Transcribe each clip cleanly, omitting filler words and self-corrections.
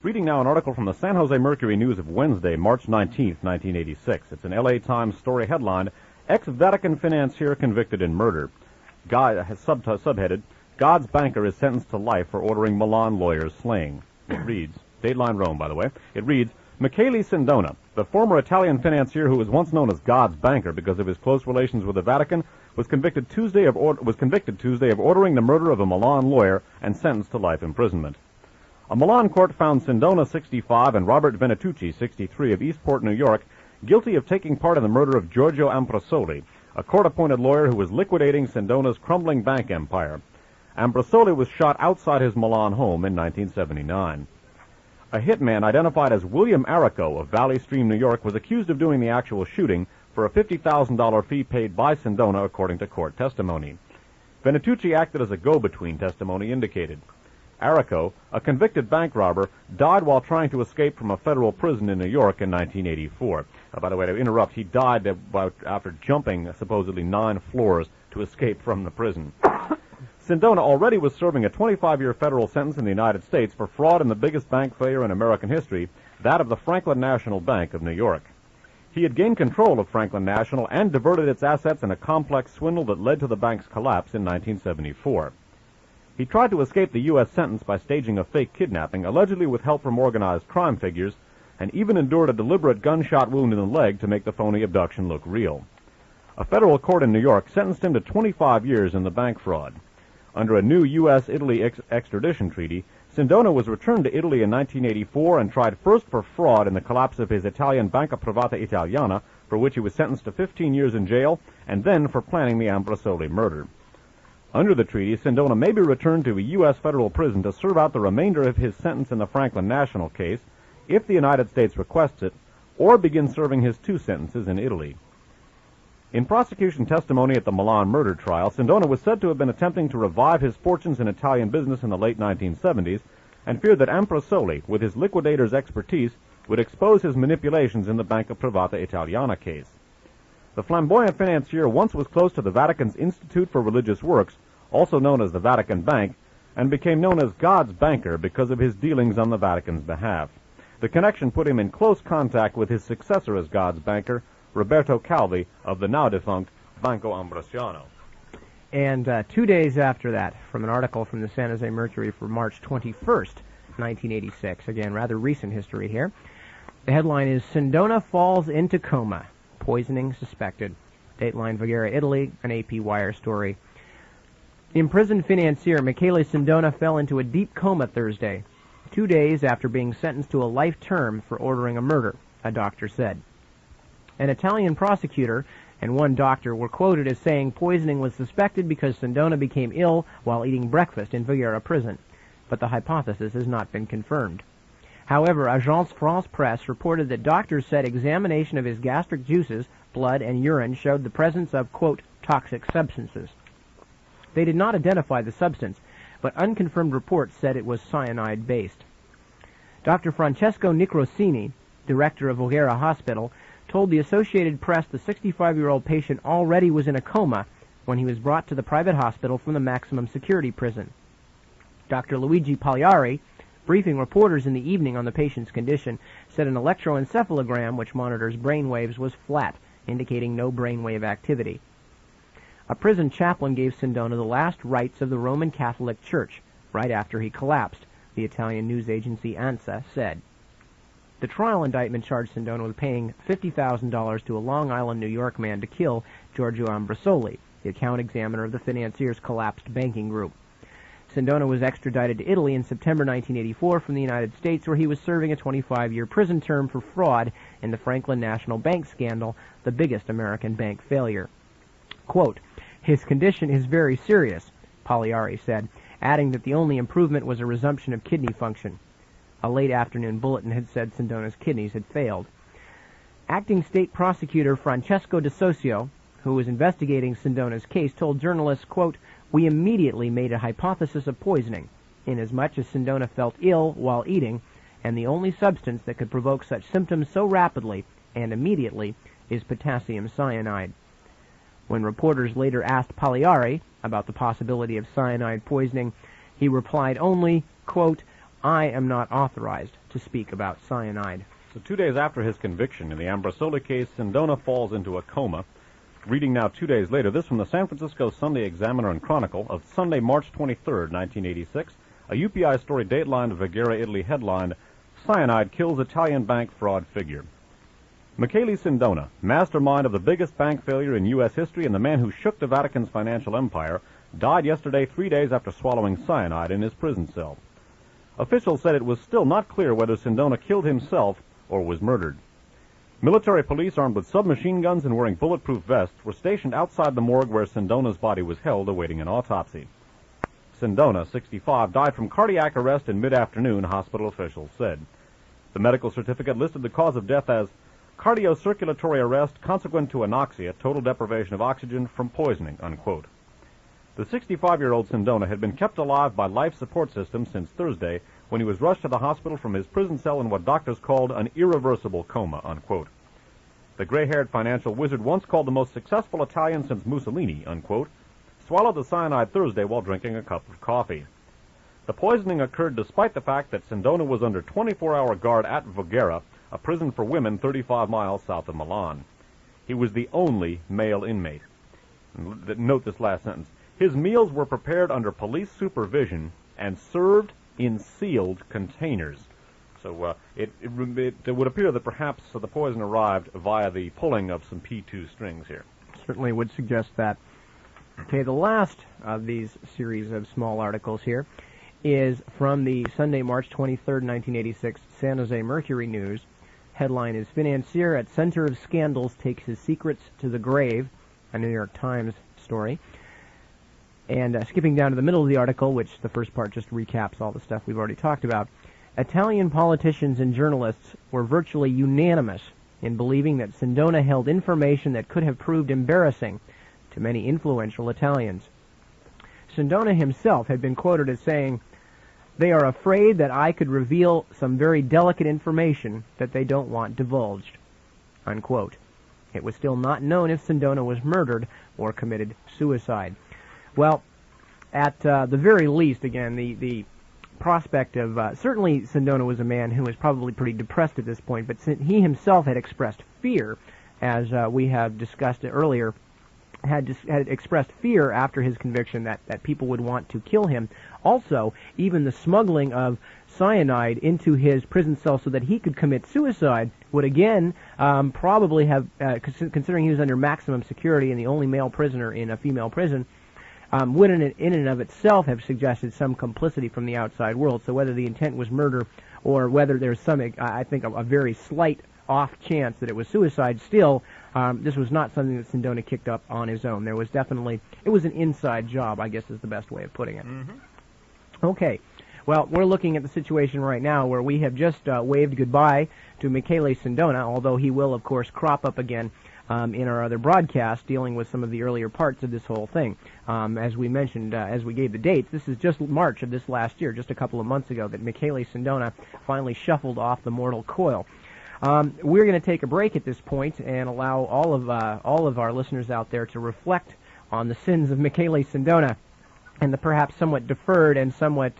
Reading now an article from the San Jose Mercury News of Wednesday, March 19, 1986. It's an LA Times story headlined, Ex-Vatican Financier Convicted in Murder. Subheaded, God's Banker is sentenced to life for ordering Milan lawyers slaying. It reads, Dateline Rome, by the way, it reads, Michele Sindona, the former Italian financier who was once known as God's Banker because of his close relations with the Vatican, was convicted Tuesday of ordering the murder of a Milan lawyer and sentenced to life imprisonment. A Milan court found Sindona, 65, and Robert Venetucci, 63, of Eastport, New York, guilty of taking part in the murder of Giorgio Ambrosoli, a court-appointed lawyer who was liquidating Sindona's crumbling bank empire. Ambrosoli was shot outside his Milan home in 1979. A hitman identified as William Arrico of Valley Stream, New York, was accused of doing the actual shooting for a $50,000 fee paid by Sindona, according to court testimony. Venetucci acted as a go-between, testimony indicated. Arrico, a convicted bank robber, died while trying to escape from a federal prison in New York in 1984. By the way, to interrupt, he died after jumping supposedly 9 floors to escape from the prison. Sindona already was serving a 25-year federal sentence in the United States for fraud in the biggest bank failure in American history, that of the Franklin National Bank of New York. He had gained control of Franklin National and diverted its assets in a complex swindle that led to the bank's collapse in 1974. He tried to escape the U.S. sentence by staging a fake kidnapping, allegedly with help from organized crime figures, and even endured a deliberate gunshot wound in the leg to make the phony abduction look real. A federal court in New York sentenced him to 25 years in the bank fraud. Under a new U.S.-Italy extradition treaty, Sindona was returned to Italy in 1984 and tried first for fraud in the collapse of his Italian Banca Privata Italiana, for which he was sentenced to 15 years in jail, and then for planning the Ambrosoli murder. Under the treaty, Sindona may be returned to a U.S. federal prison to serve out the remainder of his sentence in the Franklin National case, if the United States requests it, or begin serving his 2 sentences in Italy. In prosecution testimony at the Milan murder trial, Sindona was said to have been attempting to revive his fortunes in Italian business in the late 1970s, and feared that Ambrosoli, with his liquidator's expertise, would expose his manipulations in the Banca Privata Italiana case. The flamboyant financier once was close to the Vatican's Institute for Religious Works, also known as the Vatican Bank, and became known as God's Banker because of his dealings on the Vatican's behalf. The connection put him in close contact with his successor as God's Banker, Roberto Calvi, of the now-defunct Banco Ambrosiano. And 2 days after that, from an article from the San Jose Mercury for March 21st, 1986, again, rather recent history here, the headline is, Sindona Falls into Coma, Poisoning Suspected. Dateline Voghera, Italy, an AP Wire story. Imprisoned financier Michele Sindona fell into a deep coma Thursday, 2 days after being sentenced to a life term for ordering a murder, a doctor said. An Italian prosecutor and one doctor were quoted as saying poisoning was suspected because Sindona became ill while eating breakfast in Voghera prison, but the hypothesis has not been confirmed. However, Agence France-Presse reported that doctors said examination of his gastric juices, blood, and urine showed the presence of, quote, toxic substances. They did not identify the substance, but unconfirmed reports said it was cyanide-based. Dr. Francesco Nicrosini, director of Voghera Hospital, told the Associated Press the 65-year-old patient already was in a coma when he was brought to the private hospital from the maximum security prison. Dr. Luigi Pagliari, briefing reporters in the evening on the patient's condition, said an electroencephalogram which monitors brain waves was flat, indicating no brainwave activity. A prison chaplain gave Sindona the last rites of the Roman Catholic Church right after he collapsed, the Italian news agency ANSA said. The trial indictment charged Sindona with paying $50,000 to a Long Island, New York man to kill Giorgio Ambrosoli, the account examiner of the financier's collapsed banking group. Sindona was extradited to Italy in September 1984 from the United States, where he was serving a 25-year prison term for fraud in the Franklin National Bank scandal, the biggest American bank failure. Quote, his condition is very serious, Pagliari said, adding that the only improvement was a resumption of kidney function. A late afternoon bulletin had said Sindona's kidneys had failed. Acting State Prosecutor Francesco De Socio, who was investigating Sindona's case, told journalists, quote, we immediately made a hypothesis of poisoning, inasmuch as Sindona felt ill while eating, and the only substance that could provoke such symptoms so rapidly and immediately is potassium cyanide. When reporters later asked Pagliari about the possibility of cyanide poisoning, he replied only, quote, I am not authorized to speak about cyanide. So 2 days after his conviction in the Ambrosoli case, Sindona falls into a coma. Reading now 2 days later, this from the San Francisco Sunday Examiner and Chronicle of Sunday, March 23rd, 1986. A UPI story dateline Voghera, Italy headlined, Cyanide Kills Italian Bank Fraud Figure. Michele Sindona, mastermind of the biggest bank failure in U.S. history and the man who shook the Vatican's financial empire, died yesterday 3 days after swallowing cyanide in his prison cell. Officials said it was still not clear whether Sindona killed himself or was murdered. Military police armed with submachine guns and wearing bulletproof vests were stationed outside the morgue where Sindona's body was held awaiting an autopsy. Sindona, 65, died from cardiac arrest in mid-afternoon, hospital officials said. The medical certificate listed the cause of death as cardiocirculatory arrest consequent to anoxia, total deprivation of oxygen from poisoning, unquote. The 65-year-old Sindona had been kept alive by life support system since Thursday when he was rushed to the hospital from his prison cell in what doctors called an irreversible coma, unquote. The gray-haired financial wizard, once called the most successful Italian since Mussolini, unquote, swallowed the cyanide Thursday while drinking a cup of coffee. The poisoning occurred despite the fact that Sindona was under 24-hour guard at Voghera, a prison for women 35 miles south of Milan. He was the only male inmate. Note this last sentence. His meals were prepared under police supervision and served in sealed containers. So it would appear that perhaps the poison arrived via the pulling of some P2 strings here. Certainly would suggest that. Okay, the last of these series of small articles here is from the Sunday, March 23rd, 1986, San Jose Mercury News. Headline is, Financier at Center of Scandals Takes His Secrets to the Grave, a New York Times story. And skipping down to the middle of the article, which the first part just recaps all the stuff we've already talked about, Italian politicians and journalists were virtually unanimous in believing that Sindona held information that could have proved embarrassing to many influential Italians. Sindona himself had been quoted as saying, "They are afraid that I could reveal some very delicate information that they don't want divulged," unquote. It was still not known if Sindona was murdered or committed suicide. Well, at the very least, again, the prospect of, certainly Sindona was a man who was probably pretty depressed at this point, but he himself had expressed fear, as we have discussed earlier, had expressed fear after his conviction that people would want to kill him. Also, even the smuggling of cyanide into his prison cell so that he could commit suicide would again probably have, considering he was under maximum security and the only male prisoner in a female prison, would in and of itself have suggested some complicity from the outside world. So whether the intent was murder or whether there's some, I think, a very slight off chance that it was suicide, still, this was not something that Sindona kicked up on his own. There was definitely, it was an inside job, I guess is the best way of putting it. Mm-hmm. Okay. Well, we're looking at the situation right now where we have just waved goodbye to Michele Sindona, although he will, of course, crop up again in our other broadcast dealing with some of the earlier parts of this whole thing. As we mentioned, as we gave the dates, this is just March of this last year, just a couple of months ago, that Michele Sindona finally shuffled off the mortal coil. We're going to take a break at this point and allow all of our listeners out there to reflect on the sins of Michele Sindona and the perhaps somewhat deferred and somewhat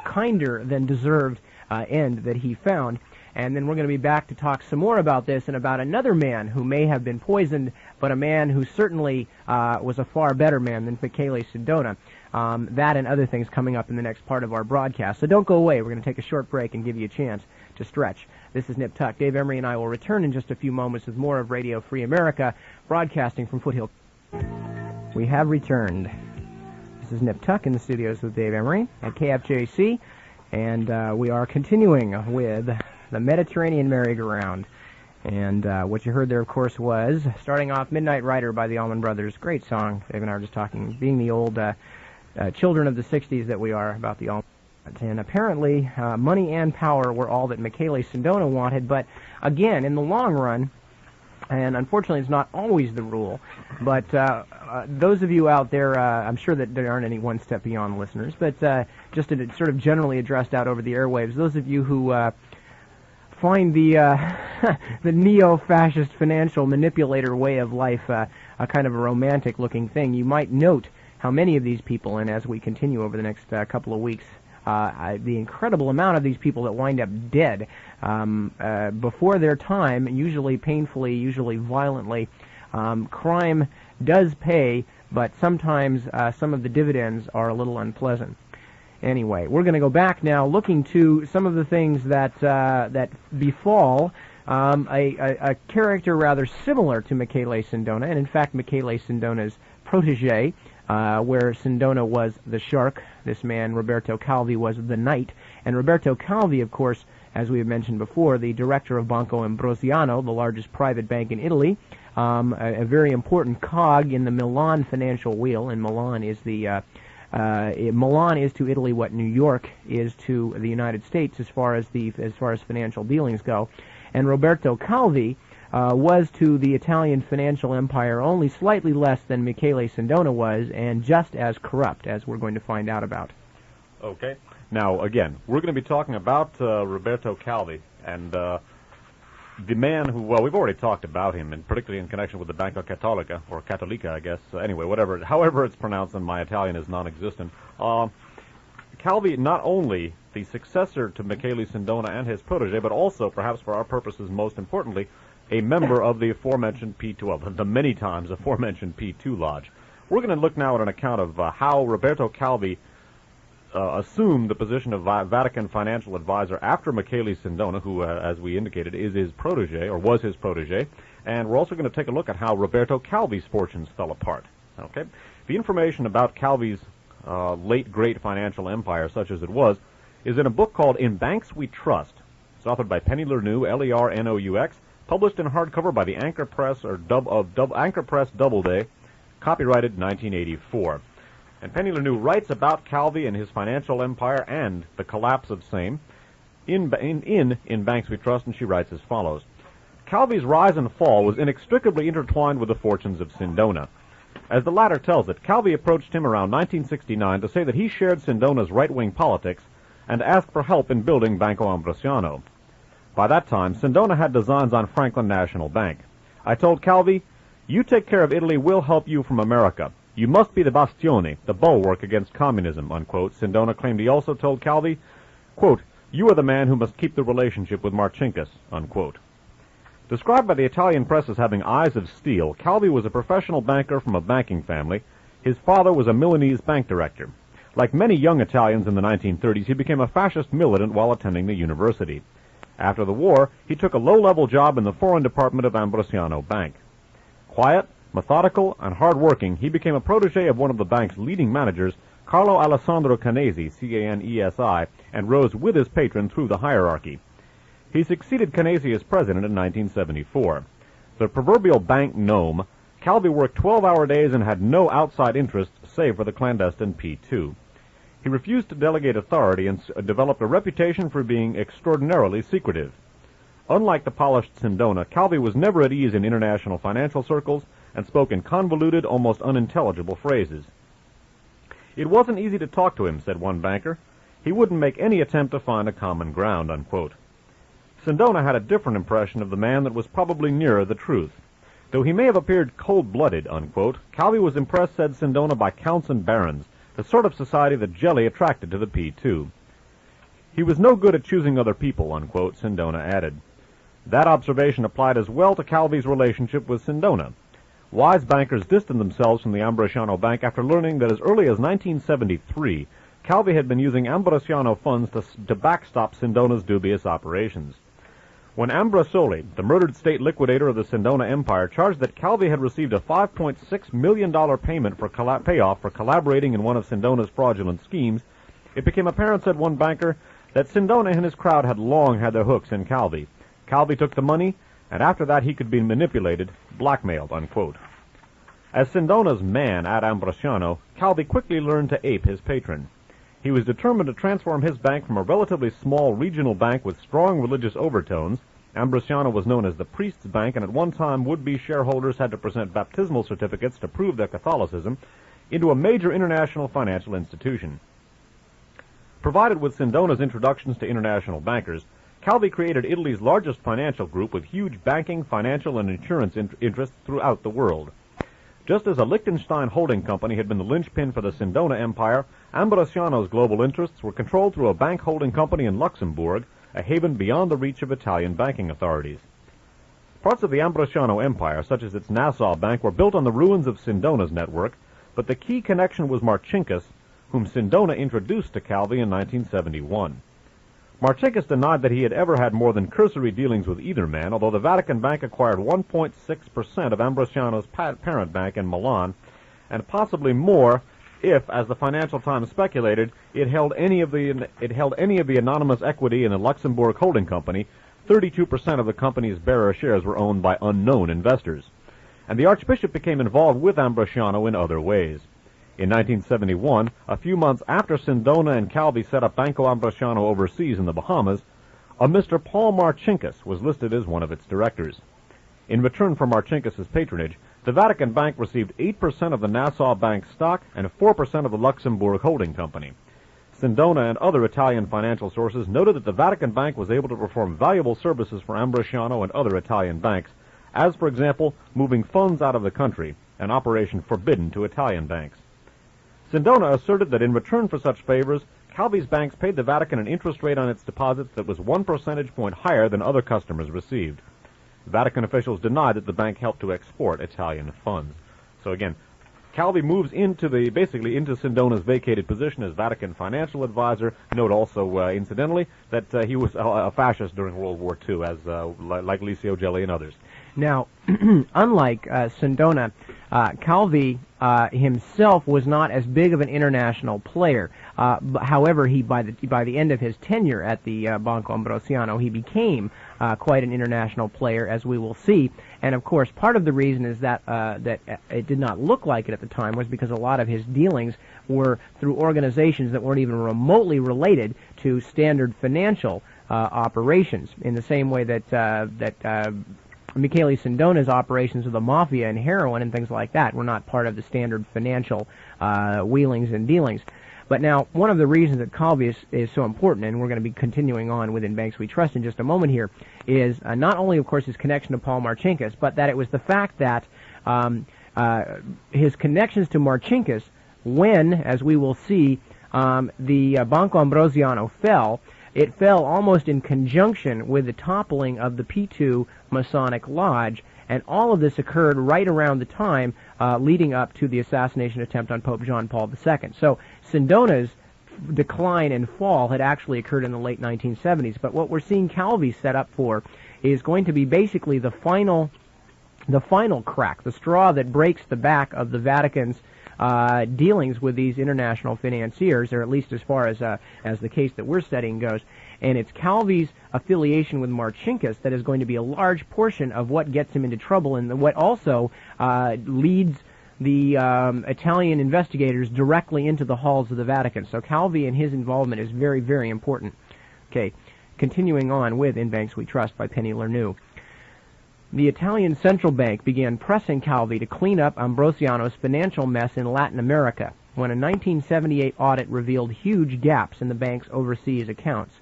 kinder than deserved end that he found. And then we're going to be back to talk some more about this and about another man who may have been poisoned, but a man who certainly was a far better man than Michele Sindona. That and other things coming up in the next part of our broadcast. So don't go away. We're going to take a short break and give you a chance to stretch. This is Nip Tuck. Dave Emery and I will return in just a few moments with more of Radio Free America, broadcasting from Foothill. We have returned. This is Nip Tuck in the studios with Dave Emery at KFJC, and we are continuing with the Mediterranean Merry-Go-Round. And what you heard there, of course, was starting off Midnight Rider by the Allman Brothers. Great song. Dave and I were just talking, being the old children of the 60s that we are, about the Allman. And apparently, money and power were all that Michele Sindona wanted. But again, in the long run, and unfortunately it's not always the rule, but those of you out there, I'm sure that there aren't any One Step Beyond listeners, but just to sort of generally addressed out over the airwaves, those of you who find the the neo-fascist financial manipulator way of life a kind of a romantic-looking thing, you might note how many of these people, and as we continue over the next couple of weeks the incredible amount of these people that wind up dead before their time, usually painfully, usually violently. Crime does pay, but sometimes some of the dividends are a little unpleasant. Anyway, we're going to go back now, looking to some of the things that that befall a character rather similar to Michele Sindona, and in fact Michele Sindona's protege, where Sindona was the shark. This man, Roberto Calvi, was the knight. And Roberto Calvi, of course, as we have mentioned before, the director of Banco Ambrosiano, the largest private bank in Italy, a very important cog in the Milan financial wheel. And Milan is the Milan is to Italy what New York is to the United States as far as financial dealings go. And Roberto Calvi was to the Italian financial empire only slightly less than Michele Sindona was, and just as corrupt, as we're going to find out about. Okay. Now, again, we're going to be talking about Roberto Calvi, and the man who, well, we've already talked about him, and particularly in connection with the Banca Cattolica, or Cattolica, I guess. Anyway, however it's pronounced, and my Italian is non-existent. Calvi, not only the successor to Michele Sindona and his protege, but also, perhaps for our purposes most importantly, a member of the aforementioned P2, the many times aforementioned P2 Lodge. We're going to look now at an account of how Roberto Calvi assumed the position of Vatican financial advisor after Michele Sindona, who, as we indicated, is his protege, or was his protege, and we're also going to take a look at how Roberto Calvi's fortunes fell apart. Okay, the information about Calvi's late great financial empire, such as it was, is in a book called In Banks We Trust. It's authored by Penny Lernoux, L-E-R-N-O-U-X, published in hardcover by the Anchor Press Anchor Press Doubleday, copyrighted 1984. And Penny Lernoux writes about Calvi and his financial empire and the collapse of same in Banks We Trust, and she writes as follows. Calvi's rise and fall was inextricably intertwined with the fortunes of Sindona. As the latter tells it, Calvi approached him around 1969 to say that he shared Sindona's right-wing politics and asked for help in building Banco Ambrosiano. By that time, Sindona had designs on Franklin National Bank. I told Calvi, "You take care of Italy, we'll help you from America. You must be the bastione, the bulwark against communism," unquote. Sindona claimed he also told Calvi, quote, "You are the man who must keep the relationship with Marcinkus," unquote. Described by the Italian press as having eyes of steel, Calvi was a professional banker from a banking family. His father was a Milanese bank director. Like many young Italians in the 1930s, he became a fascist militant while attending the university. After the war, he took a low-level job in the foreign department of Ambrosiano Bank. Quiet, methodical, and hard-working, he became a protege of one of the bank's leading managers, Carlo Alessandro Canesi, C-A-N-E-S-I, and rose with his patron through the hierarchy. He succeeded Canesi as president in 1974. The proverbial bank gnome, Calvi worked 12-hour days and had no outside interests save for the clandestine P2. He refused to delegate authority and developed a reputation for being extraordinarily secretive. Unlike the polished Sindona, Calvi was never at ease in international financial circles and spoke in convoluted, almost unintelligible phrases. "It wasn't easy to talk to him," said one banker. "He wouldn't make any attempt to find a common ground," unquote. Sindona had a different impression of the man that was probably nearer the truth. Though he may have appeared cold-blooded, unquote, Calvi was impressed, said Sindona, by counts and barons, the sort of society that Jelly attracted to the P2. He was no good at choosing other people, unquote, Sindona added. That observation applied as well to Calvi's relationship with Sindona. Wise bankers distanced themselves from the Ambrosiano Bank after learning that as early as 1973, Calvi had been using Ambrosiano funds to backstop Sindona's dubious operations. When Ambrosoli, the murdered state liquidator of the Sindona Empire, charged that Calvi had received a $5.6 million payment for payoff for collaborating in one of Sindona's fraudulent schemes, it became apparent, said one banker, that Sindona and his crowd had long had their hooks in Calvi. Calvi took the money, and after that he could be manipulated, blackmailed, unquote. As Sindona's man at Ambrosiano, Calvi quickly learned to ape his patron. He was determined to transform his bank from a relatively small regional bank with strong religious overtones — Ambrosiano was known as the priest's bank, and at one time would-be shareholders had to present baptismal certificates to prove their Catholicism — into a major international financial institution. Provided with Sindona's introductions to international bankers, Calvi created Italy's largest financial group with huge banking, financial, and insurance interests throughout the world. Just as a Liechtenstein holding company had been the linchpin for the Sindona Empire, Ambrosiano's global interests were controlled through a bank holding company in Luxembourg, a haven beyond the reach of Italian banking authorities. Parts of the Ambrosiano Empire, such as its Nassau Bank, were built on the ruins of Sindona's network, but the key connection was Marcinkus, whom Sindona introduced to Calvi in 1971. Marcinkus denied that he had ever had more than cursory dealings with either man, although the Vatican Bank acquired 1.6% of Ambrosiano's parent bank in Milan, and possibly more if, as the Financial Times speculated, it held any of the anonymous equity in the Luxembourg holding company. 32% of the company's bearer shares were owned by unknown investors. And the Archbishop became involved with Ambrosiano in other ways. In 1971, a few months after Sindona and Calvi set up Banco Ambrosiano overseas in the Bahamas, a Mr. Paul Marcinkus was listed as one of its directors. In return for Marcinkus's patronage, the Vatican Bank received 8% of the Nassau Bank stock and 4% of the Luxembourg holding company. Sindona and other Italian financial sources noted that the Vatican Bank was able to perform valuable services for Ambrosiano and other Italian banks, as, for example, moving funds out of the country, an operation forbidden to Italian banks. Sindona asserted that in return for such favors, Calvi's banks paid the Vatican an interest rate on its deposits that was 1 percentage point higher than other customers received. Vatican officials denied that the bank helped to export Italian funds. So again, Calvi moves basically into Sindona's vacated position as Vatican financial advisor. Note also, incidentally, that he was a fascist during World War II, as like Licio Gelli and others. Now, unlike Sindona, Calvi himself was not as big of an international player. However, by the end of his tenure at the Banco Ambrosiano, he became quite an international player, as we will see. And of course, part of the reason is that it did not look like it at the time was because a lot of his dealings were through organizations that weren't even remotely related to standard financial operations. In the same way that Michele Sindona's operations of the Mafia and heroin and things like that were not part of the standard financial wheelings and dealings. But now, one of the reasons that Calvi is so important, and we're going to be continuing on within Banks We Trust in just a moment here, is not only, of course, his connection to Paul Marcinkus, but that it was the fact that his connections to Marcinkus, when, as we will see, the Banco Ambrosiano fell, it fell almost in conjunction with the toppling of the P2 Masonic Lodge, and all of this occurred right around the time leading up to the assassination attempt on Pope John Paul II. So Sindona's decline and fall had actually occurred in the late 1970s, but what we're seeing Calvi set up for is going to be basically the final crack, the straw that breaks the back of the Vatican's dealings with these international financiers, or at least as far as the case that we're studying goes. And it's Calvi's affiliation with Marcinkus that is going to be a large portion of what gets him into trouble, and what also leads the Italian investigators directly into the halls of the Vatican. So Calvi and his involvement is very, very important. Okay, continuing on with In Banks We Trust by Penny Lernoux. The Italian Central Bank began pressing Calvi to clean up Ambrosiano's financial mess in Latin America when a 1978 audit revealed huge gaps in the bank's overseas accounts.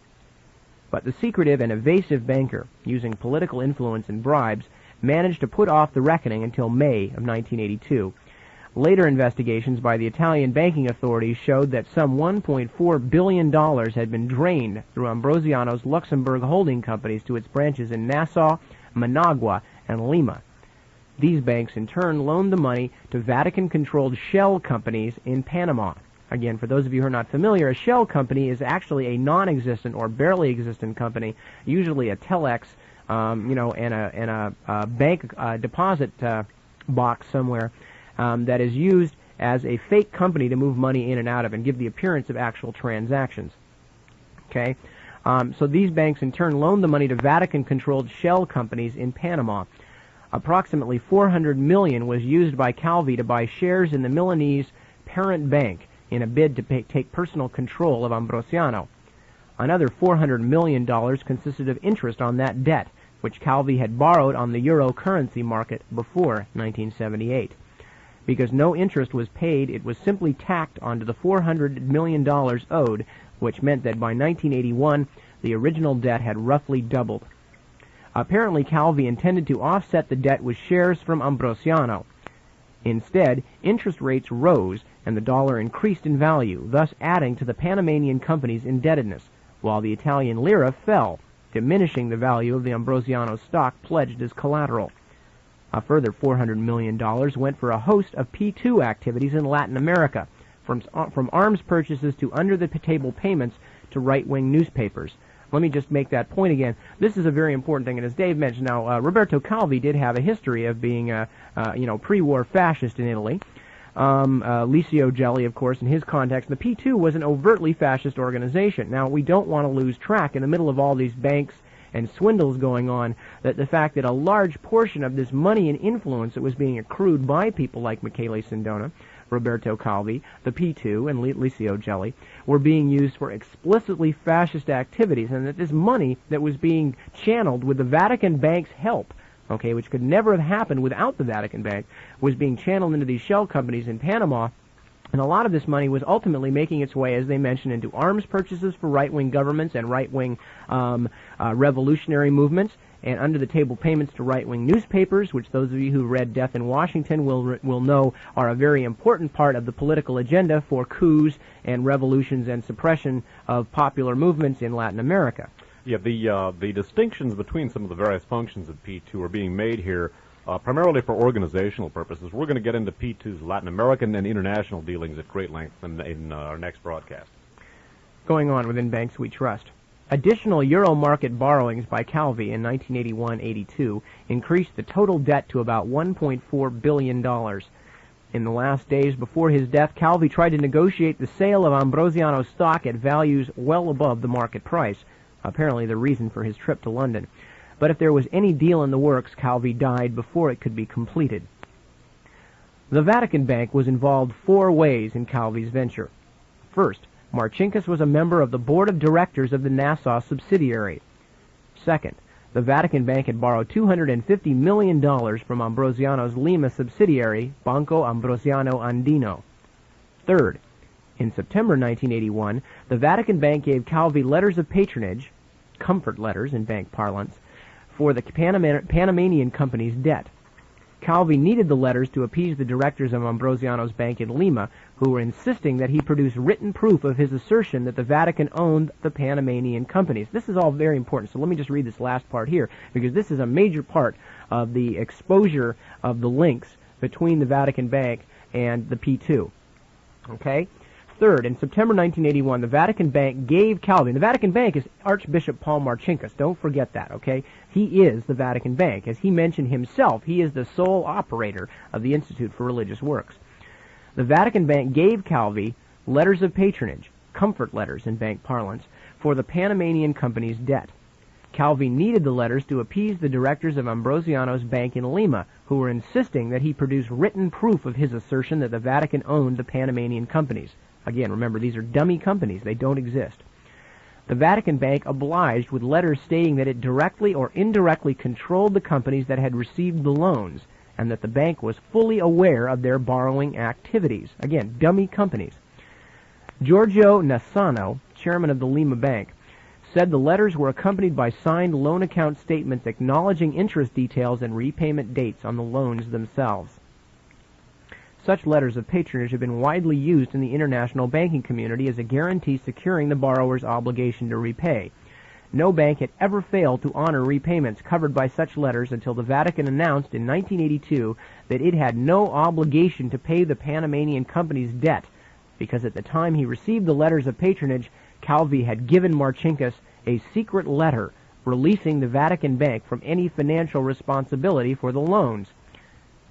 But the secretive and evasive banker, using political influence and bribes, managed to put off the reckoning until May of 1982. Later investigations by the Italian banking authorities showed that some $1.4 billion had been drained through Ambrosiano's Luxembourg holding companies to its branches in Nassau, Managua, and Lima. These banks in turn loaned the money to Vatican-controlled shell companies in Panama. Again, for those of you who are not familiar, a shell company is actually a non-existent or barely existent company, usually a telex, and a bank deposit box somewhere that is used as a fake company to move money in and out of and give the appearance of actual transactions. Okay, so these banks in turn loaned the money to Vatican-controlled shell companies in Panama. Approximately $400 million was used by Calvi to buy shares in the Milanese parent bank in a bid to take personal control of Ambrosiano. Another $400 million consisted of interest on that debt, which Calvi had borrowed on the euro currency market before 1978. Because no interest was paid, it was simply tacked onto the $400 million owed, which meant that by 1981, the original debt had roughly doubled. Apparently, Calvi intended to offset the debt with shares from Ambrosiano. Instead, interest rates rose and the dollar increased in value, thus adding to the Panamanian company's indebtedness, while the Italian lira fell, diminishing the value of the Ambrosiano stock pledged as collateral. A further $400 million went for a host of P2 activities in Latin America, from arms purchases to under-the-table payments to right-wing newspapers. Let me just make that point again. This is a very important thing, and as Dave mentioned, now Roberto Calvi did have a history of being pre-war fascist in Italy. Licio Gelli, of course, in his context, the P2 was an overtly fascist organization. Now, we don't want to lose track in the middle of all these banks and swindles going on, that the fact that a large portion of this money and influence that was being accrued by people like Michele Sindona, Roberto Calvi, the P2, and Licio Gelli were being used for explicitly fascist activities, and that this money that was being channeled with the Vatican Bank's help, okay, which could never have happened without the Vatican Bank, was being channeled into these shell companies in Panama, and a lot of this money was ultimately making its way, as they mentioned, into arms purchases for right-wing governments and right-wing revolutionary movements, and under-the-table payments to right-wing newspapers, which those of you who read Death in Washington will know are a very important part of the political agenda for coups and revolutions and suppression of popular movements in Latin America. Yeah, the distinctions between some of the various functions of P2 are being made here primarily for organizational purposes. We're going to get into P2's Latin American and international dealings at great length in our next broadcast. Going on within banks we trust. Additional euro market borrowings by Calvi in 1981-82 increased the total debt to about $1.4 billion. In the last days before his death, Calvi tried to negotiate the sale of Ambrosiano stock at values well above the market price, apparently the reason for his trip to London. But if there was any deal in the works, Calvi died before it could be completed. The Vatican Bank was involved 4 ways in Calvi's venture. First, Marcinkus was a member of the board of directors of the Nassau subsidiary. Second, the Vatican Bank had borrowed $250 million from Ambrosiano's Lima subsidiary, Banco Ambrosiano Andino. Third, in September 1981, the Vatican Bank gave Calvi letters of patronage, comfort letters in bank parlance, for the Panamanian company's debt. Calvi needed the letters to appease the directors of Ambrosiano's bank in Lima, who were insisting that he produce written proof of his assertion that the Vatican owned the Panamanian companies. This is all very important, so let me just read this last part here, because this is a major part of the exposure of the links between the Vatican Bank and the P2. Okay? Third, in September 1981, the Vatican Bank gave Calvi, and the Vatican Bank is Archbishop Paul Marcinkus. Don't forget that, okay? He is the Vatican Bank. As he mentioned himself, he is the sole operator of the Institute for Religious Works. The Vatican Bank gave Calvi letters of patronage, comfort letters in bank parlance, for the Panamanian company's debt. Calvi needed the letters to appease the directors of Ambrosiano's bank in Lima, who were insisting that he produce written proof of his assertion that the Vatican owned the Panamanian companies. Again, remember, these are dummy companies. They don't exist. The Vatican Bank obliged with letters stating that it directly or indirectly controlled the companies that had received the loans, and that the bank was fully aware of their borrowing activities. Again, dummy companies. Giorgio Nassano, chairman of the Lima Bank, said the letters were accompanied by signed loan account statements acknowledging interest details and repayment dates on the loans themselves. Such letters of patronage have been widely used in the international banking community as a guarantee securing the borrower's obligation to repay. No bank had ever failed to honor repayments covered by such letters until the Vatican announced in 1982 that it had no obligation to pay the Panamanian company's debt, because at the time he received the letters of patronage, Calvi had given Marcinkus a secret letter releasing the Vatican Bank from any financial responsibility for the loans.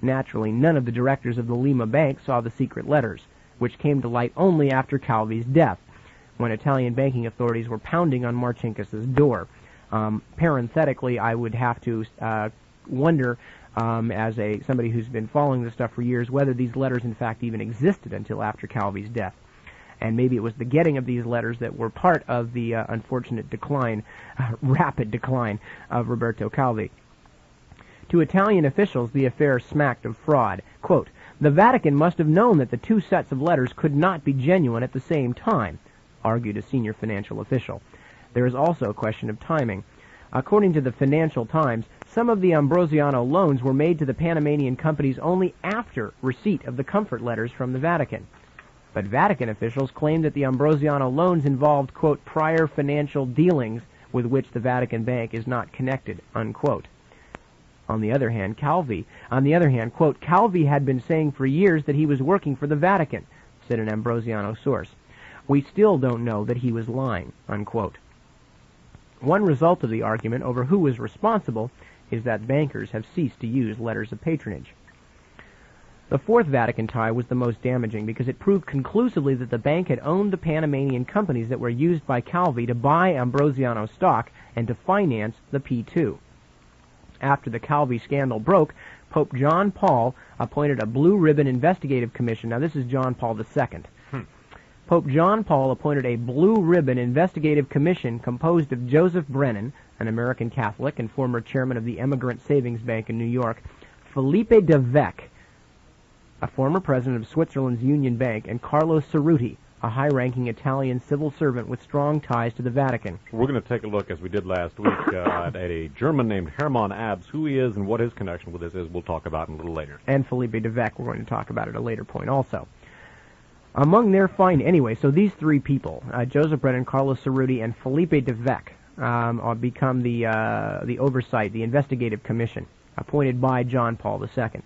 Naturally, none of the directors of the Lima Bank saw the secret letters, which came to light only after Calvi's death, when Italian banking authorities were pounding on Marcinkus's door. Parenthetically, I would have to wonder, as somebody who's been following this stuff for years, whether these letters in fact even existed until after Calvi's death. And maybe it was the getting of these letters that were part of the unfortunate decline, rapid decline of Roberto Calvi. To Italian officials, the affair smacked of fraud. Quote, "The Vatican must have known that the 2 sets of letters could not be genuine at the same time," argued a senior financial official. There is also a question of timing. According to the Financial Times, Some of the Ambrosiano loans were made to the Panamanian companies only after receipt of the comfort letters from the Vatican. But Vatican officials claimed that the Ambrosiano loans involved, quote, prior financial dealings with which the Vatican Bank is not connected, unquote. On the other hand, quote, Calvi had been saying for years that he was working for the Vatican, said an Ambrosiano source. We still don't know that he was lying, unquote. One result of the argument over who was responsible is that bankers have ceased to use letters of patronage. The fourth Vatican tie was the most damaging because it proved conclusively that the bank had owned the Panamanian companies that were used by Calvi to buy Ambrosiano stock and to finance the P2. After the Calvi scandal broke, Pope John Paul appointed a Blue Ribbon Investigative Commission. Now this is John Paul II. Pope John Paul appointed a Blue Ribbon Investigative Commission composed of Joseph Brennan, an American Catholic and former chairman of the Emigrant Savings Bank in New York, Felipe de Vec, a former president of Switzerland's Union Bank, and Carlo Cerruti, a high-ranking Italian civil servant with strong ties to the Vatican. We're going to take a look, as we did last week, at a German named Hermann Abs. Who he is and what his connection with this is, we'll talk about in a little later. And Felipe de Vec, we're going to talk about at a later point also. Among their anyway, so these three people, Joseph Brennan, Carlo Cerruti, and Felipe de Vec, become the oversight, the investigative commission, appointed by John Paul II.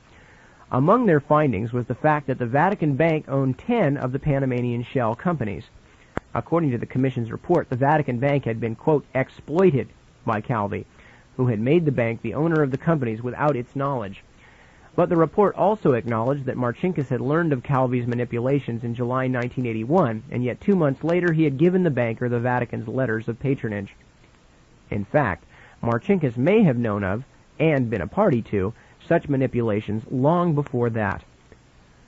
Among their findings was the fact that the Vatican Bank owned 10 of the Panamanian shell companies. According to the Commission's report, the Vatican Bank had been, quote, exploited by Calvi, who had made the bank the owner of the companies without its knowledge. But the report also acknowledged that Marcinkus had learned of Calvi's manipulations in July 1981, and yet 2 months later he had given the banker the Vatican's letters of patronage. In fact, Marcinkus may have known of, and been a party to, such manipulations long before that.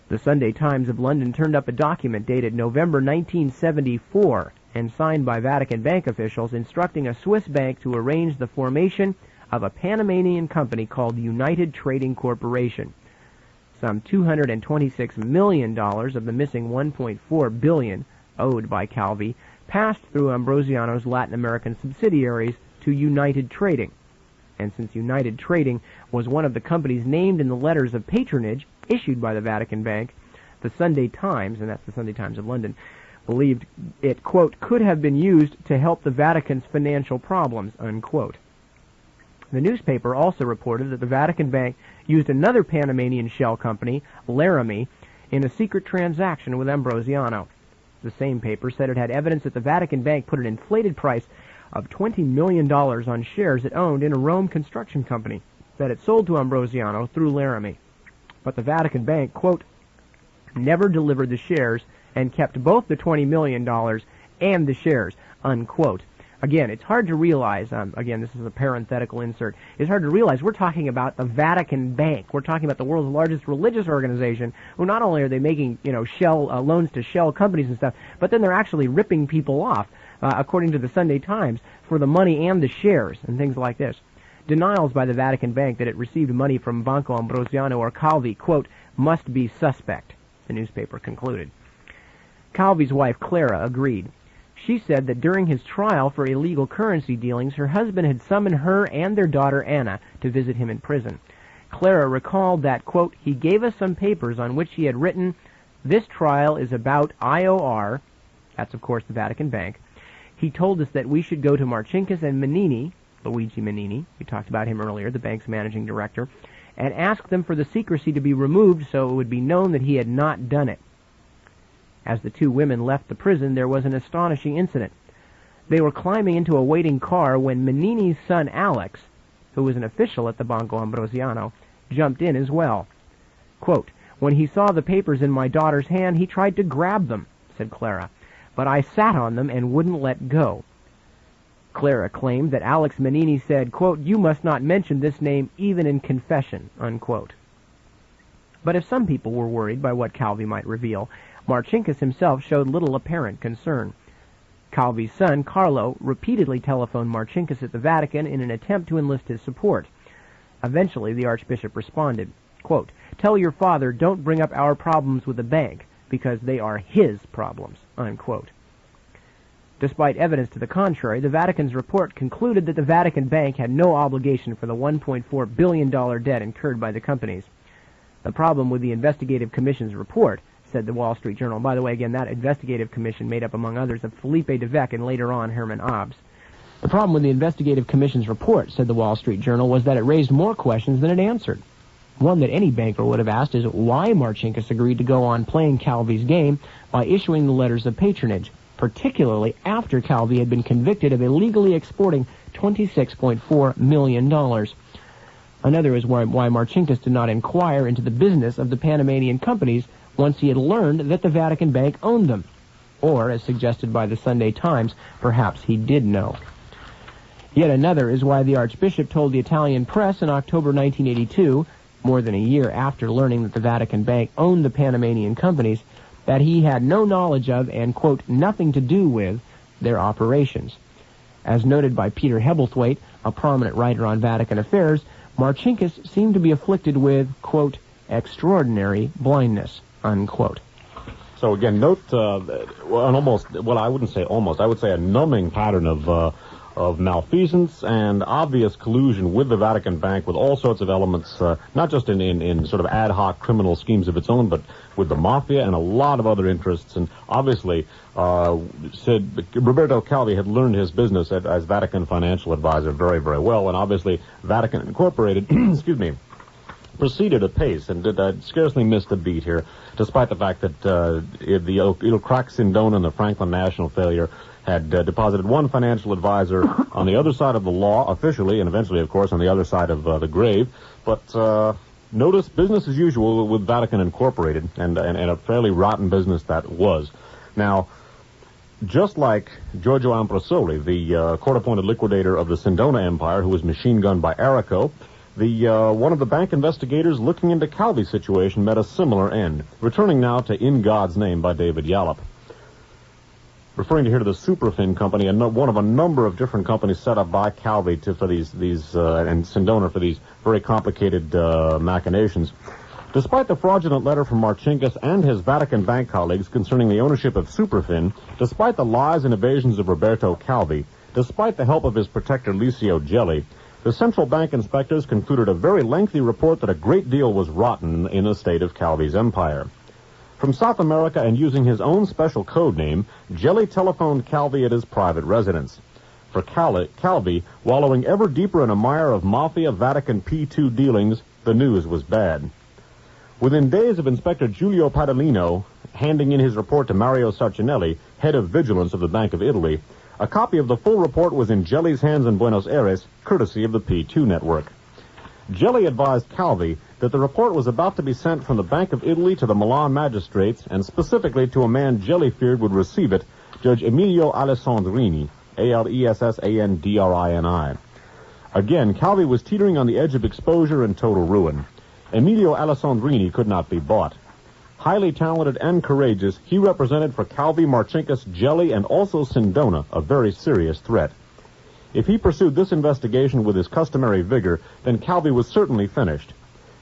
The Sunday Times of London turned up a document dated November 1974 and signed by Vatican Bank officials instructing a Swiss bank to arrange the formation of a Panamanian company called United Trading Corporation. Some $226 million of the missing $1.4 billion owed by Calvi passed through Ambrosiano's Latin American subsidiaries to United Trading. And since United Trading was one of the companies named in the letters of patronage issued by the Vatican Bank, the Sunday Times, and that's the Sunday Times of London, believed it, quote, could have been used to help the Vatican's financial problems, unquote. The newspaper also reported that the Vatican Bank used another Panamanian shell company, Laramie, in a secret transaction with Ambrosiano. The same paper said it had evidence that the Vatican Bank put an inflated price of $20 million on shares it owned in a Rome construction company that it sold to Ambrosiano through Laramie. But the Vatican Bank, quote, never delivered the shares and kept both the $20 million and the shares, unquote. Again, it's hard to realize, again, this is a parenthetical insert, it's hard to realize we're talking about the Vatican Bank. We're talking about the world's largest religious organization, who not only are they making, shell loans to shell companies and stuff, but then they're actually ripping people off, according to the Sunday Times, for the money and the shares and things like this. Denials by the Vatican Bank that it received money from Banco Ambrosiano or Calvi, quote, must be suspect, the newspaper concluded. Calvi's wife, Clara, agreed. She said that during his trial for illegal currency dealings, her husband had summoned her and their daughter Anna to visit him in prison. Clara recalled that, quote, he gave us some papers on which he had written, this trial is about IOR, that's of course the Vatican Bank. He told us that we should go to Marcinkus and Manini, Luigi Manini, we talked about him earlier, the bank's managing director, and ask them for the secrecy to be removed so it would be known that he had not done it. As the two women left the prison, there was an astonishing incident. They were climbing into a waiting car when Manini's son Alex, who was an official at the Banco Ambrosiano, jumped in as well. Quote, when he saw the papers in my daughter's hand, he tried to grab them, said Clara, but I sat on them and wouldn't let go. Clara claimed that Alex Manini said, quote, you must not mention this name even in confession, unquote. But if some people were worried by what Calvi might reveal, Marcinkus himself showed little apparent concern. Calvi's son, Carlo, repeatedly telephoned Marcinkus at the Vatican in an attempt to enlist his support. Eventually, the Archbishop responded, quote, tell your father don't bring up our problems with the bank, because they are his problems, unquote. Despite evidence to the contrary, the Vatican's report concluded that the Vatican Bank had no obligation for the $1.4 billion debt incurred by the companies. The problem with the investigative commission's report, said the Wall Street Journal. By the way, again, that investigative commission made up, among others, of Felipe de Vec and later on Herman Obbs. The problem with the investigative commission's report, said the Wall Street Journal, was that it raised more questions than it answered. One that any banker would have asked is why Marcinkus agreed to go on playing Calvi's game by issuing the letters of patronage, particularly after Calvi had been convicted of illegally exporting $26.4 million. Another is why Marcinkus did not inquire into the business of the Panamanian companies once he had learned that the Vatican Bank owned them. Or, as suggested by the Sunday Times, perhaps he did know. Yet another is why the Archbishop told the Italian press in October 1982, more than a year after learning that the Vatican Bank owned the Panamanian companies, that he had no knowledge of and, quote, nothing to do with their operations. As noted by Peter Hebblethwaite, a prominent writer on Vatican affairs, Marcinkus seemed to be afflicted with, quote, extraordinary blindness, unquote. So again, note I wouldn't say almost, I would say a numbing pattern of malfeasance and obvious collusion with the Vatican Bank, with all sorts of elements, not just in sort of ad hoc criminal schemes of its own, but with the Mafia and a lot of other interests. And obviously, said Roberto Calvi had learned his business as Vatican financial advisor very, very well, and obviously Vatican Incorporated, proceeded apace and scarcely missed a beat here, despite the fact that the Il Crack Sindona and the Franklin National failure had deposited one financial advisor on the other side of the law, officially, and eventually, of course, on the other side of the grave. But notice business as usual with Vatican Incorporated, and a fairly rotten business that was. Now, just like Giorgio Ambrosoli, the court-appointed liquidator of the Sindona Empire, who was machine-gunned by Arrico, one of the bank investigators looking into Calvi's situation met a similar end. Returning now to In God's Name by David Yallop. Referring to here to the Superfin Company, and one of a number of different companies set up by Calvi for these and Sindona for these very complicated machinations. Despite the fraudulent letter from Marcinkus and his Vatican Bank colleagues concerning the ownership of Superfin, despite the lies and evasions of Roberto Calvi, despite the help of his protector Licio Gelli, the central bank inspectors concluded a very lengthy report that a great deal was rotten in the state of Calvi's empire. From South America and using his own special code name, Gelli telephoned Calvi at his private residence. For Calvi, wallowing ever deeper in a mire of Mafia Vatican P2 dealings, the news was bad. Within days of Inspector Giulio Padalino handing in his report to Mario Sarcinelli, head of vigilance of the Bank of Italy, a copy of the full report was in Gelli's hands in Buenos Aires, courtesy of the P2 network. Gelli advised Calvi that the report was about to be sent from the Bank of Italy to the Milan magistrates, and specifically to a man Gelli feared would receive it, Judge Emilio Alessandrini, Alessandrini. Again, Calvi was teetering on the edge of exposure and total ruin. Emilio Alessandrini could not be bought. Highly talented and courageous, he represented for Calvi, Marcinkus, Gelli, and also Sindona a very serious threat. If he pursued this investigation with his customary vigor, then Calvi was certainly finished.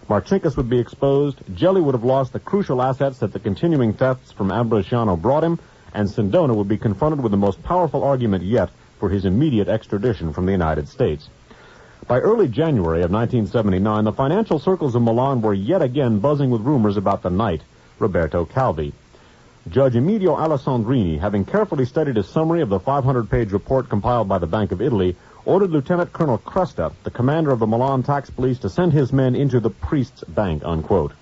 Marcinkus would be exposed, Gelli would have lost the crucial assets that the continuing thefts from Ambrosiano brought him, and Sindona would be confronted with the most powerful argument yet for his immediate extradition from the United States. By early January of 1979, the financial circles of Milan were yet again buzzing with rumors about the knight, Roberto Calvi. Judge Emilio Alessandrini, having carefully studied a summary of the 500-page report compiled by the Bank of Italy, ordered Lieutenant Colonel Cresta, the commander of the Milan tax police, to send his men into the priest's bank, unquote.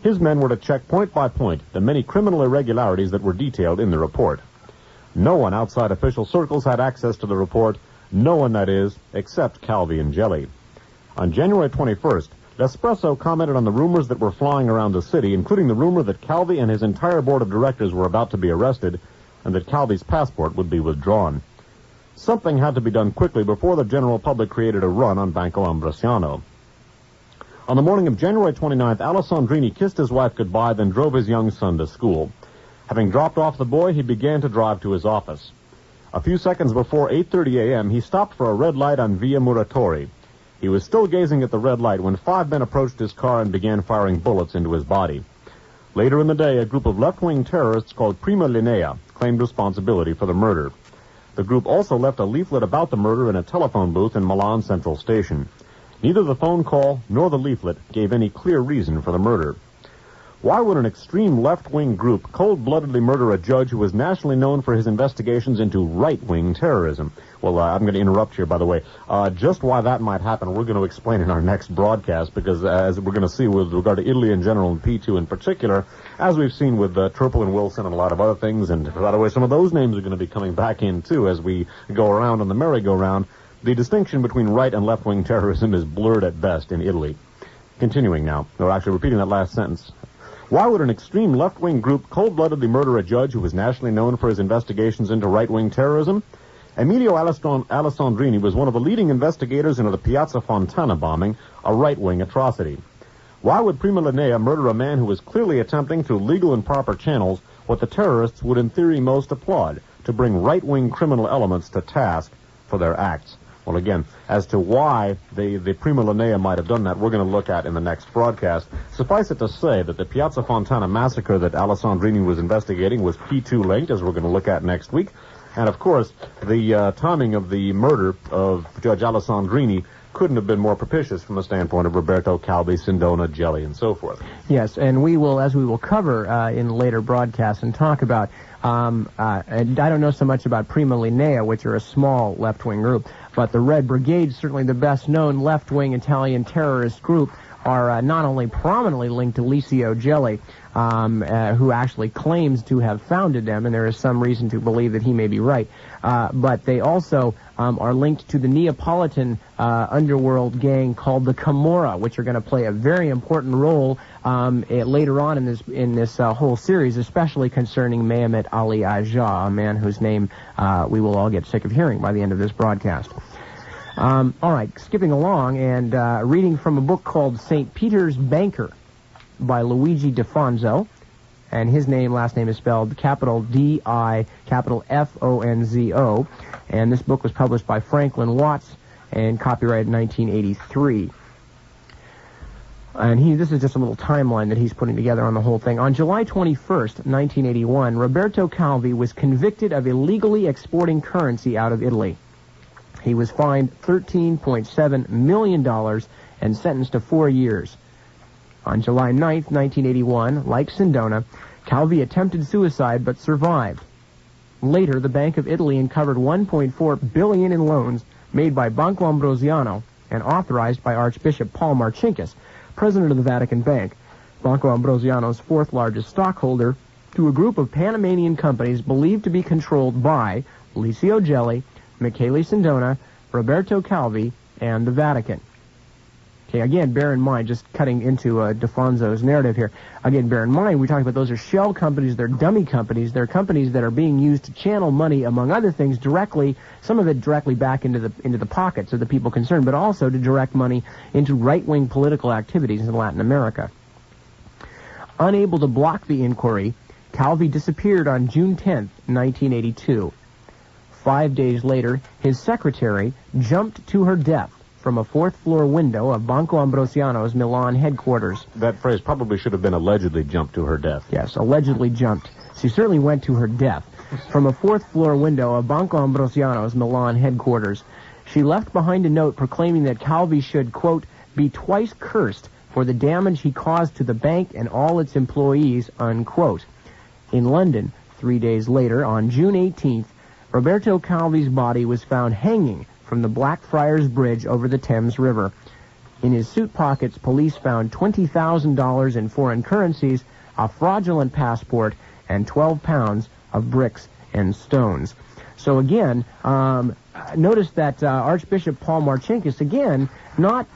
His men were to check point by point the many criminal irregularities that were detailed in the report. No one outside official circles had access to the report, no one, that is, except Calvi and Gelli. On January 21st, L'Espresso commented on the rumors that were flying around the city, including the rumor that Calvi and his entire board of directors were about to be arrested, and that Calvi's passport would be withdrawn. Something had to be done quickly before the general public created a run on Banco Ambrosiano. On the morning of January 29th, Alessandrini kissed his wife goodbye, then drove his young son to school. Having dropped off the boy, he began to drive to his office. A few seconds before 8:30 a.m., he stopped for a red light on Via Muratori. He was still gazing at the red light when 5 men approached his car and began firing bullets into his body. Later in the day, a group of left-wing terrorists called Prima Linea claimed responsibility for the murder. The group also left a leaflet about the murder in a telephone booth in Milan Central Station. Neither the phone call nor the leaflet gave any clear reason for the murder. Why would an extreme left-wing group cold-bloodedly murder a judge who was nationally known for his investigations into right-wing terrorism? Well, I'm going to interrupt here, by the way. Just why that might happen, we're going to explain in our next broadcast, because as we're going to see with regard to Italy in general and P2 in particular, as we've seen with Turple and Wilson and a lot of other things, and by the way, some of those names are going to be coming back in, too, as we go around on the merry-go-round. The distinction between right and left-wing terrorism is blurred at best in Italy. Continuing now, or actually repeating that last sentence. Why would an extreme left-wing group cold-bloodedly murder a judge who was nationally known for his investigations into right-wing terrorism? Emilio Alessandrini was one of the leading investigators into the Piazza Fontana bombing, a right-wing atrocity. Why would Prima Linea murder a man who was clearly attempting, through legal and proper channels, what the terrorists would in theory most applaud, to bring right-wing criminal elements to task for their acts? Well, again, as to why the Prima Linea might have done that, we're going to look at in the next broadcast. Suffice it to say that the Piazza Fontana massacre that Alessandrini was investigating was P2 linked, as we're going to look at next week. And, of course, the timing of the murder of Judge Alessandrini couldn't have been more propitious from the standpoint of Roberto Calvi, Sindona, Jelly, and so forth. Yes, and we will, as we will cover in later broadcasts and talk about, and I don't know so much about Prima Linea, which are a small left-wing group, but the Red Brigade, certainly the best-known left-wing Italian terrorist group, are not only prominently linked to Licio Gelli, who actually claims to have founded them, and there is some reason to believe that he may be right, but they also are linked to the Neapolitan underworld gang called the Camorra, which are going to play a very important role later on in this whole series, especially concerning Mehmet Ali Aja, a man whose name we will all get sick of hearing by the end of this broadcast. All right, skipping along and reading from a book called St. Peter's Banker by Luigi Defonzo, and his last name is spelled capital D-I, capital F-O-N-Z-O, and this book was published by Franklin Watts and copyrighted 1983. And this is just a little timeline that he's putting together on the whole thing. On July 21st, 1981, Roberto Calvi was convicted of illegally exporting currency out of Italy. He was fined $13.7 million and sentenced to 4 years. On July 9th, 1981, like Sindona, Calvi attempted suicide but survived. Later, the Bank of Italy uncovered $1.4 billion in loans made by Banco Ambrosiano and authorized by Archbishop Paul Marcinkus, president of the Vatican Bank, Banco Ambrosiano's fourth largest stockholder, to a group of Panamanian companies believed to be controlled by Licio Gelli, Michele Sindona, Roberto Calvi, and the Vatican. Okay, again, bear in mind, just cutting into Defonzo's narrative here, again, bear in mind, we talked about those are shell companies, they're dummy companies, they're companies that are being used to channel money, among other things, directly, some of it directly back into the pockets of the people concerned, but also to direct money into right-wing political activities in Latin America. Unable to block the inquiry, Calvi disappeared on June 10th, 1982. 5 days later, his secretary jumped to her death from a fourth-floor window of Banco Ambrosiano's Milan headquarters. That phrase probably should have been allegedly jumped to her death. Yes, allegedly jumped. She certainly went to her death from a fourth-floor window of Banco Ambrosiano's Milan headquarters. She left behind a note proclaiming that Calvi should, quote, be twice cursed for the damage he caused to the bank and all its employees, unquote. In London, 3 days later, on June 18th, Roberto Calvi's body was found hanging from the Blackfriars Bridge over the Thames River. In his suit pockets, police found $20,000 in foreign currencies, a fraudulent passport, and 12 pounds of bricks and stones. So again, notice that Archbishop Paul Marcinkus, again, not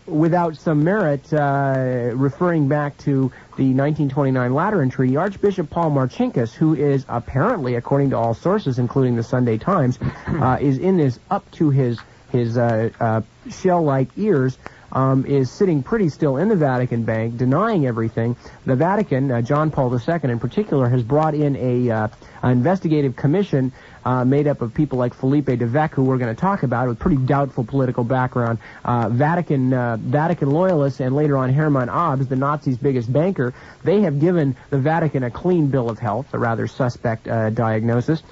without some merit, referring back to the 1929 Lateran Treaty, Archbishop Paul Marcinkus, who is apparently, according to all sources, including the Sunday Times, is in this up to his shell-like ears is sitting pretty still in the Vatican Bank, denying everything. The Vatican, John Paul II in particular, has brought in an investigative commission made up of people like Felipe de Vec, who we're going to talk about, with pretty doubtful political background, Vatican loyalists, and later on Hermann Abs, the Nazis' biggest banker. They have given the Vatican a clean bill of health, a rather suspect diagnosis.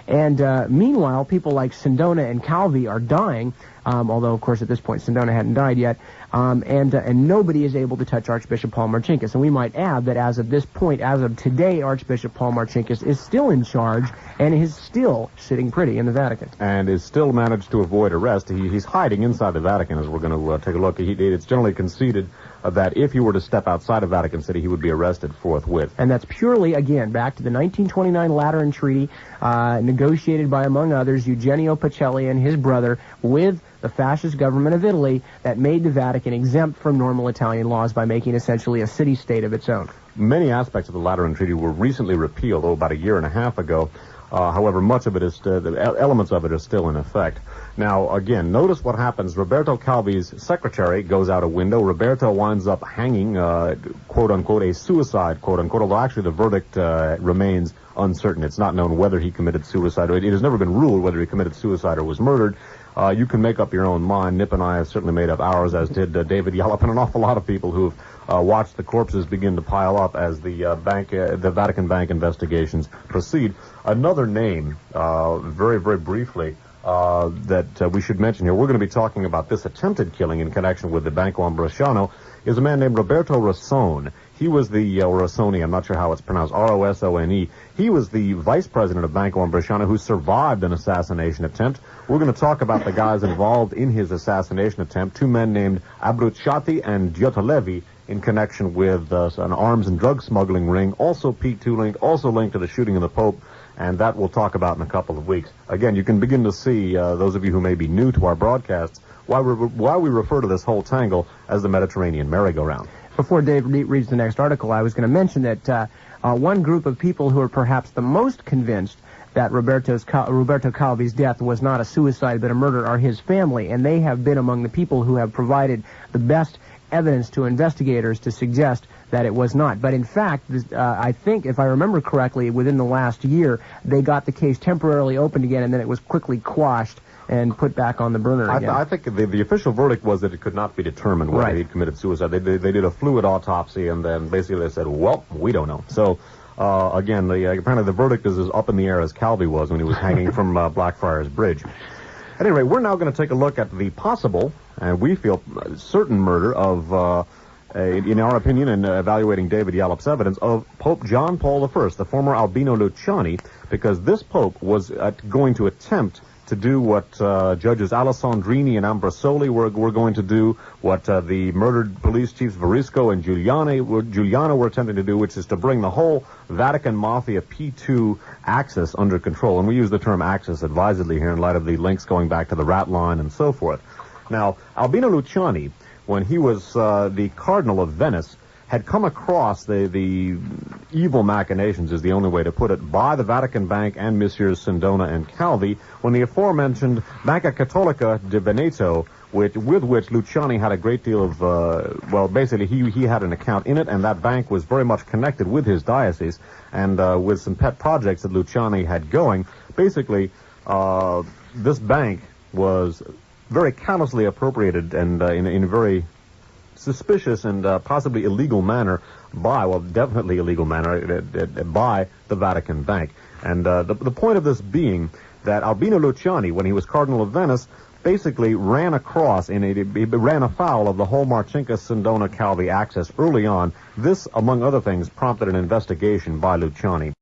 And meanwhile, people like Sindona and Calvi are dying, although, of course, at this point, Sindona hadn't died yet, and nobody is able to touch Archbishop Paul Marcinkus. And we might add that as of this point, as of today, Archbishop Paul Marcinkus is still in charge and is still sitting pretty in the Vatican. And is still managed to avoid arrest. He's hiding inside the Vatican, as we're going to take a look. It's generally conceded that if he were to step outside of Vatican City, he would be arrested forthwith. And that's purely, again, back to the 1929 Lateran Treaty, negotiated by, among others, Eugenio Pacelli and his brother with the fascist government of Italy, that made the Vatican exempt from normal Italian laws by making essentially a city-state of its own. Many aspects of the Lateran Treaty were recently repealed, about a year and a half ago. However, much of it is elements of it are still in effect. Now, again, notice what happens. Roberto Calvi's secretary goes out a window. Roberto winds up hanging, quote-unquote, a suicide, quote-unquote, although actually the verdict remains uncertain. It's not known whether he committed suicide. It has never been ruled whether he committed suicide or was murdered. You can make up your own mind. Nip and I have certainly made up ours, as did David Yallop and an awful lot of people who've watched the corpses begin to pile up as the Vatican Bank investigations proceed. Another name, very, very briefly, that we should mention here, we're going to be talking about this attempted killing in connection with the Banco Ambrosiano, is a man named Roberto Rossone. He was the, or Rossoni, I'm not sure how it's pronounced, R-O-S-O-N-E. He was the vice president of Banco Ambrosiano who survived an assassination attempt. We're going to talk about the guys involved in his assassination attempt, two men named Abruzzati and Giotto Levi, in connection with an arms and drug smuggling ring, also P2 linked, also linked to the shooting of the Pope, and that we'll talk about in a couple of weeks. Again, you can begin to see, those of you who may be new to our broadcasts, why we refer to this whole tangle as the Mediterranean merry-go-round. Before Dave reads the next article, I was going to mention that one group of people who are perhaps the most convinced that Roberto Calvi's death was not a suicide but a murder are his family, and they have been among the people who have provided the best evidence to investigators to suggest that it was not. But in fact, I think, if I remember correctly, within the last year, they got the case temporarily opened again, and then it was quickly quashed and put back on the burner again. I think the official verdict was that it could not be determined whether he'd committed suicide. They did a fluid autopsy, and then basically they said, well, we don't know. So, again, apparently the verdict is as up in the air as Calvi was when he was hanging from Blackfriars Bridge. At any rate, we're now going to take a look at the possible, and we feel certain murder of, in our opinion, and evaluating David Yallop's evidence, of Pope John Paul I, the former Albino Luciani, because this pope was going to attempt to do what Judges Alessandrini and Ambrosoli were going to do, what the murdered police chiefs Varisco and Giuliano were attempting to do, which is to bring the whole Vatican Mafia P2 axis under control. And we use the term axis advisedly here in light of the links going back to the rat line and so forth. Now, Albino Luciani, when he was the Cardinal of Venice, had come across the evil machinations, is the only way to put it, by the Vatican Bank and Messieurs Sindona and Calvi, when the aforementioned Banca Cattolica di Veneto, with which Luciani had a great deal of, well, basically he had an account in it, and that bank was very much connected with his diocese, and with some pet projects that Luciani had going. Basically, this bank was very callously appropriated and in a very suspicious and possibly illegal manner definitely illegal manner by the Vatican Bank. And the point of this being that Albino Luciani, when he was Cardinal of Venice, basically ran across, he ran afoul of the whole Marcinkus-Sindona-Calvi axis early on. This, among other things, prompted an investigation by Luciani.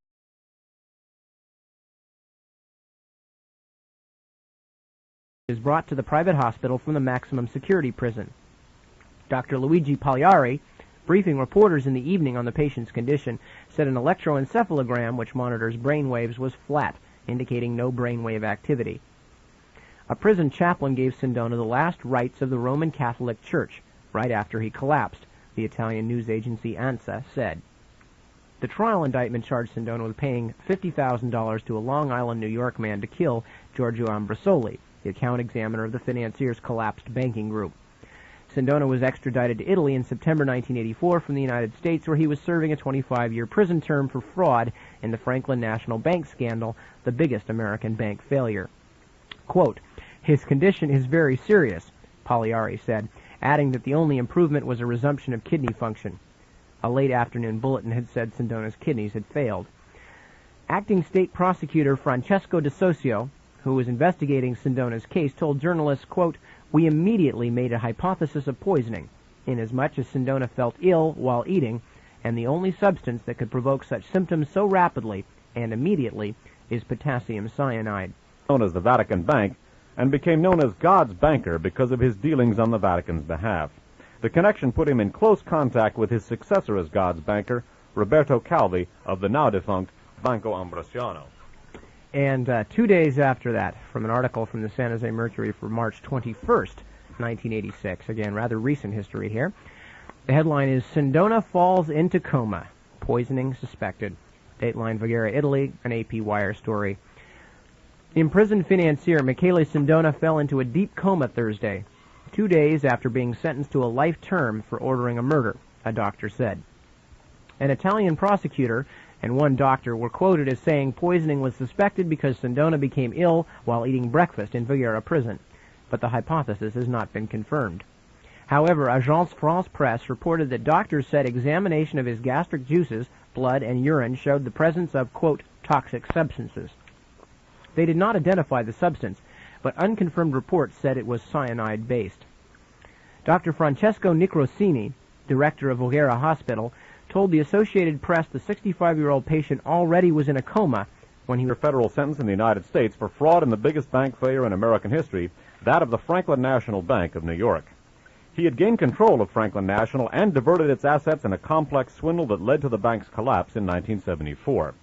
Is brought to the private hospital from the maximum security prison. Dr. Luigi Pagliari, briefing reporters in the evening on the patient's condition, said an electroencephalogram, which monitors brain waves, was flat, indicating no brainwave activity. A prison chaplain gave Sindona the last rites of the Roman Catholic Church, right after he collapsed, the Italian news agency ANSA said. The trial indictment charged Sindona with paying $50,000 to a Long Island, New York man to kill Giorgio Ambrosoli, the account examiner of the financier's collapsed banking group. Sindona was extradited to Italy in September 1984 from the United States, where he was serving a 25-year prison term for fraud in the Franklin National Bank scandal, the biggest American bank failure. Quote, "His condition is very serious," Pagliari said, adding that the only improvement was a resumption of kidney function. A late afternoon bulletin had said Sindona's kidneys had failed. Acting State Prosecutor Francesco De Socio, who was investigating Sindona's case, told journalists, quote, "We immediately made a hypothesis of poisoning, inasmuch as Sindona felt ill while eating, and the only substance that could provoke such symptoms so rapidly and immediately is potassium cyanide." Known as the Vatican Bank, and became known as God's Banker because of his dealings on the Vatican's behalf. The connection put him in close contact with his successor as God's Banker, Roberto Calvi, of the now-defunct Banco Ambrosiano. And 2 days after that, from an article from the San Jose Mercury for March 21st, 1986, again, rather recent history here, the headline is Sindona Falls into Coma, Poisoning Suspected. Dateline Voghera, Italy, an AP Wire story. Imprisoned financier Michele Sindona fell into a deep coma Thursday, 2 days after being sentenced to a life term for ordering a murder, a doctor said. An Italian prosecutor and one doctor were quoted as saying poisoning was suspected because Sindona became ill while eating breakfast in Voghera prison, but the hypothesis has not been confirmed. However, Agence France-Presse reported that doctors said examination of his gastric juices, blood, and urine showed the presence of, quote, toxic substances. They did not identify the substance, but unconfirmed reports said it was cyanide-based. Dr. Francesco Nicrosini, director of Voghera Hospital, told the Associated Press the 65-year-old patient already was in a coma when he was federal sentence in the United States for fraud in the biggest bank failure in American history, that of the Franklin National Bank of New York. He had gained control of Franklin National and diverted its assets in a complex swindle that led to the bank's collapse in 1974.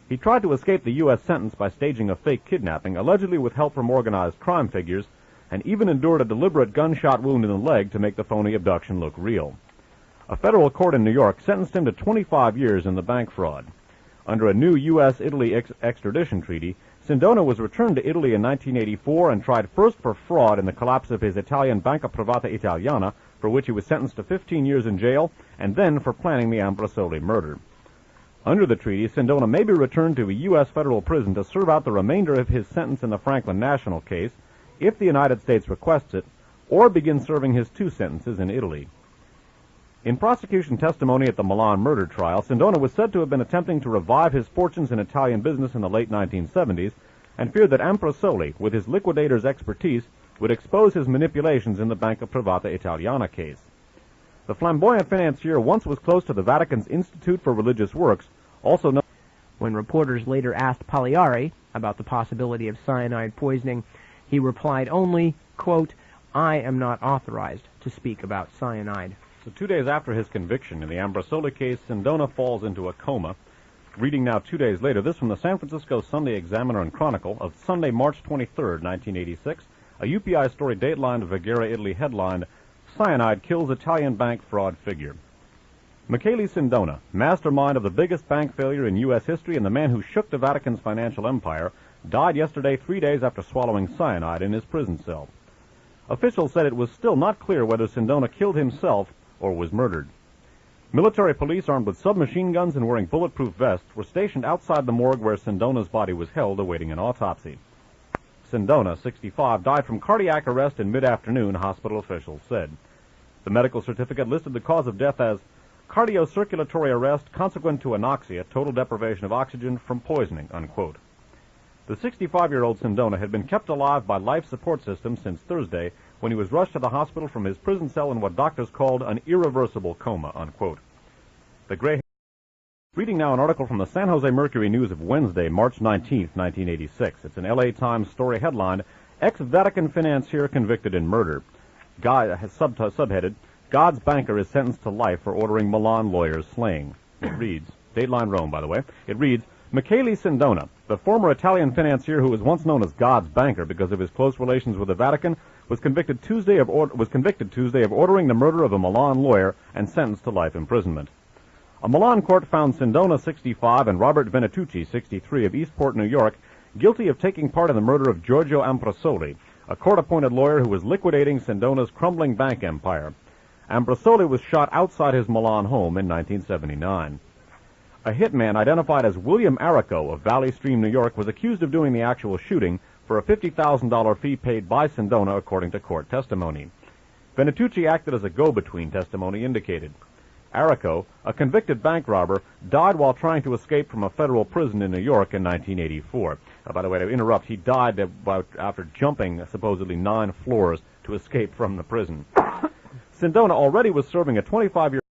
He tried to escape the U.S. sentence by staging a fake kidnapping, allegedly with help from organized crime figures, and even endured a deliberate gunshot wound in the leg to make the phony abduction look real. A federal court in New York sentenced him to 25 years in the bank fraud. Under a new U.S.-Italy extradition treaty, Sindona was returned to Italy in 1984 and tried first for fraud in the collapse of his Italian Banca Privata Italiana, for which he was sentenced to 15 years in jail, and then for planning the Ambrosoli murder. Under the treaty, Sindona may be returned to a U.S. federal prison to serve out the remainder of his sentence in the Franklin National case, if the United States requests it, or begin serving his 2 sentences in Italy. In prosecution testimony at the Milan murder trial, Sindona was said to have been attempting to revive his fortunes in Italian business in the late 1970s, and feared that Ambrosoli, with his liquidator's expertise, would expose his manipulations in the Banca Privata Italiana case. The flamboyant financier once was close to the Vatican's Institute for Religious Works, also known. When reporters later asked Pagliari about the possibility of cyanide poisoning, he replied only, quote, "I am not authorized to speak about cyanide." So 2 days after his conviction in the Ambrosoli case, Sindona falls into a coma. Reading now 2 days later, this from the San Francisco Sunday Examiner and Chronicle of Sunday, March 23, 1986, a UPI story dateline of Voghera, Italy headlined, Cyanide Kills Italian Bank Fraud Figure. Michele Sindona, mastermind of the biggest bank failure in U.S. history and the man who shook the Vatican's financial empire, died yesterday 3 days after swallowing cyanide in his prison cell. Officials said it was still not clear whether Sindona killed himself or was murdered. Military police armed with submachine guns and wearing bulletproof vests were stationed outside the morgue where Sindona's body was held awaiting an autopsy. Sindona, 65, died from cardiac arrest in mid-afternoon, hospital officials said. The medical certificate listed the cause of death as cardiocirculatory arrest consequent to anoxia, total deprivation of oxygen from poisoning, unquote. The 65-year-old Sindona had been kept alive by life support systems since Thursday when he was rushed to the hospital from his prison cell in what doctors called an irreversible coma, unquote. The gray... Reading now an article from the San Jose Mercury News of Wednesday, March 19, 1986. It's an L.A. Times story headlined, Ex-Vatican Financier Convicted in Murder. Subheaded, God's Banker is sentenced to life for ordering Milan lawyers slaying. It reads, Dateline Rome, by the way, it reads, Michele Sindona, the former Italian financier who was once known as God's Banker because of his close relations with the Vatican, was convicted Tuesday of ordering the murder of a Milan lawyer and sentenced to life imprisonment. A Milan court found Sindona, 65, and Robert Venetucci, 63, of Eastport, New York, guilty of taking part in the murder of Giorgio Ambrosoli, a court-appointed lawyer who was liquidating Sindona's crumbling bank empire. Ambrosoli was shot outside his Milan home in 1979. A hitman identified as William Arrico of Valley Stream, New York, was accused of doing the actual shooting for a $50,000 fee paid by Sindona, according to court testimony. Venitucci acted as a go-between, testimony indicated. Arrico, a convicted bank robber, died while trying to escape from a federal prison in New York in 1984. By the way, to interrupt, he died after jumping supposedly 9 floors to escape from the prison. Sindona already was serving a 25-year